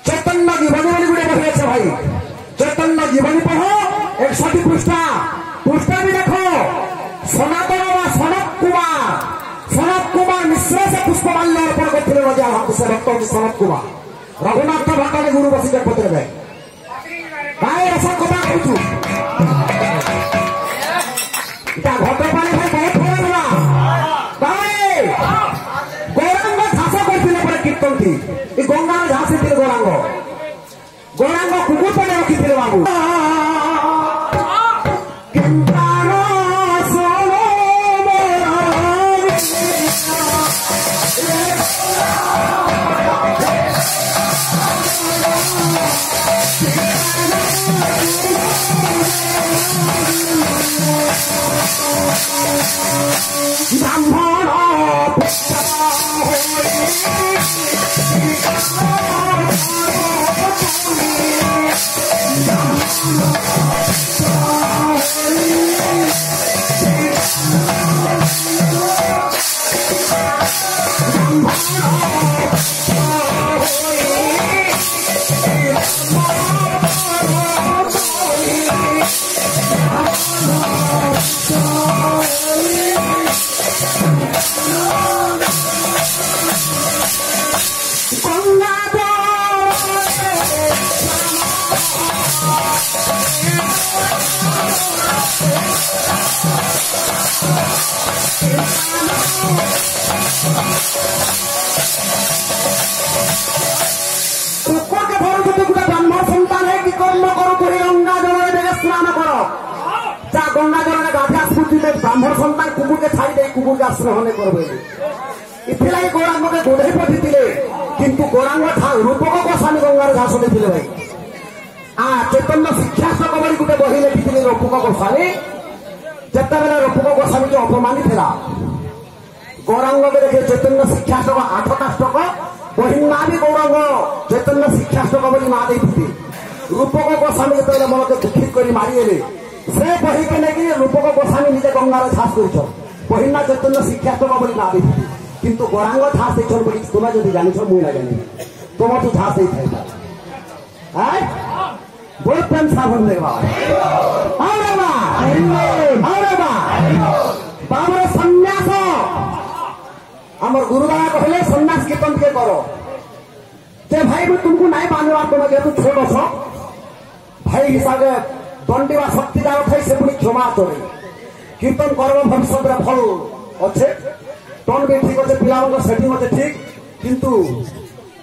चैतन्य जीवनी वाली गुड़े बही अच्छे भाई चैतन्य जीवनी पढ़ो 61 पृष्ठा भी देखो सनातन सनत कुमार मिश्र से पुष्पमाल्य अर्पण करते राजा से भक्त सनत कुमार रघुनाथ भट्ट ने गुरु बसी पत्र में भाई ऐसा कथा कहूँ घट पानी भाई बहुत फल भाई गौरांग झांस करते कीर्तन थी गंगार झांसी थे गौरांग कुकुर पे रखी थे बाबू ब्राह्मण सन्तान कुकुर के छाड़ी दे कुकुर के आश्रहण कर गौरांग के गोधे पठिले किंतु गौरांग रूपक गोस्वामी गंगार झांस देते भाई चैतन्य शिक्षास्तक बोली गोटे बही लिखी रूपक गोस्वामी जिते बेले रूपक गोस्वामी जो अपमानित था गौरांग के देखे चैतन्य शिक्षास्तक 8टा स्तक बही ना भी गौरांग चैतन्य शिक्षास्तक बोली ना देती रूपक गोस्वामी जो मन के दुखित कर मारिले से बही के लेकिन रूपक गोस्वामी निजे गंगार झांस कर बहिना चैतन्य शिक्षास्तक बोली ना देती किंतु गौरांग झांस दे बोली तुम्हें जो जानी मुझे ना जानी तुम तो झांस बहुत प्रेम साबन देवा बाबर सन्यास आमर गुरुदारा कहले सन्यास कीर्तन के करो जे भाई मैं तुमको नहीं मानवा तुम जेहतु छोट अस भाई हिसाब से दंडीवा शक्तिदार थे से पुणी क्षमा चले कीर्तन कर्म भविष्य फल अच्छे टन भी ठीक अच्छे पिला सेटिंग अच्छे ठीक किंतु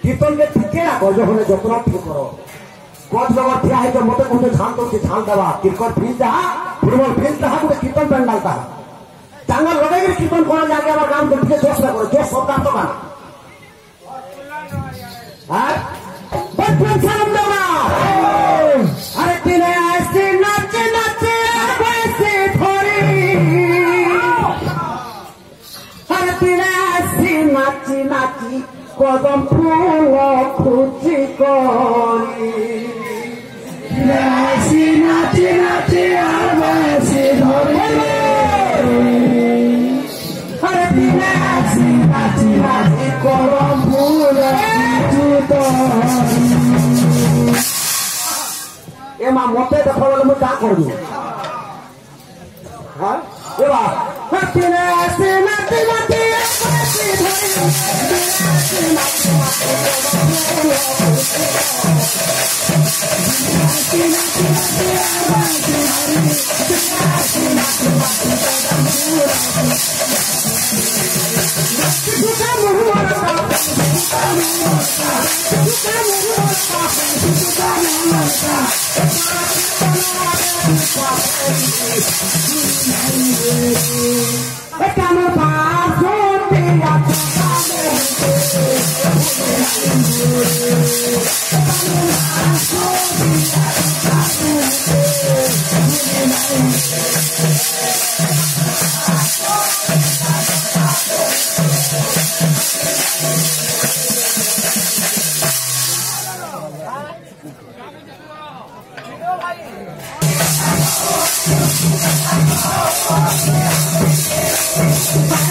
कीर्तन के टिके गज होने जत्न ठीक करो गज जगह ठिया है मत कहते झाल दो झाल देवा क्रिकेट फिल्ड जहाँ फुटबल फिल्ड जहाँ गोटे कीर्तन पेंडाल था चांगल लगे कीर्तन कर जाके हमारे गाँव में जोश ना करो जोश शब्द तो गाना अरे तिने ऐसी नाचे नाचे वैसे थोड़ी अरे तिने ऐसी नाची नाची कदम फूल खुची करी ऐसी नाची नाची वैसे थोड़ी अरे तिने ऐसी नाची नाची कदम फूल ए मां मते देखो बोले मैं क्या करू हां ए बा तिने ऐसे नाची नाची Bye.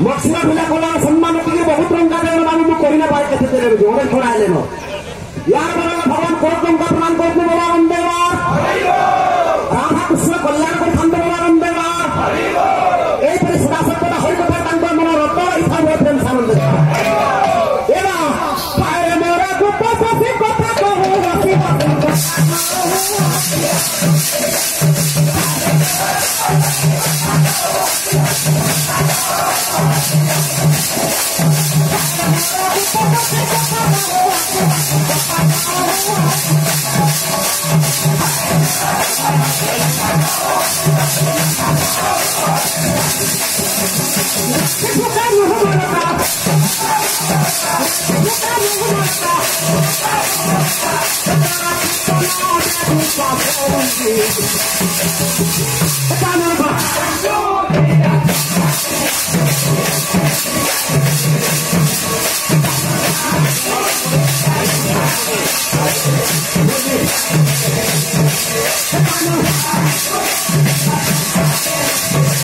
मक्सिरा भिला कलार सम्मान टिके बहुत टंका देना मानु मु करिना पाए केते देले ओडे छोड़ाइले न यार बरा भगवान कोट टंका प्रदान करते बड़ा वंदेवार राधा कृष्ण कल्याण को खंड बड़ा वंदेवार ए परि सदा सत्ता होई कथा तांको मन रत इथा हो प्रेम सानंद एना पाए मोरा गुप्त ससी कथा कहू रसी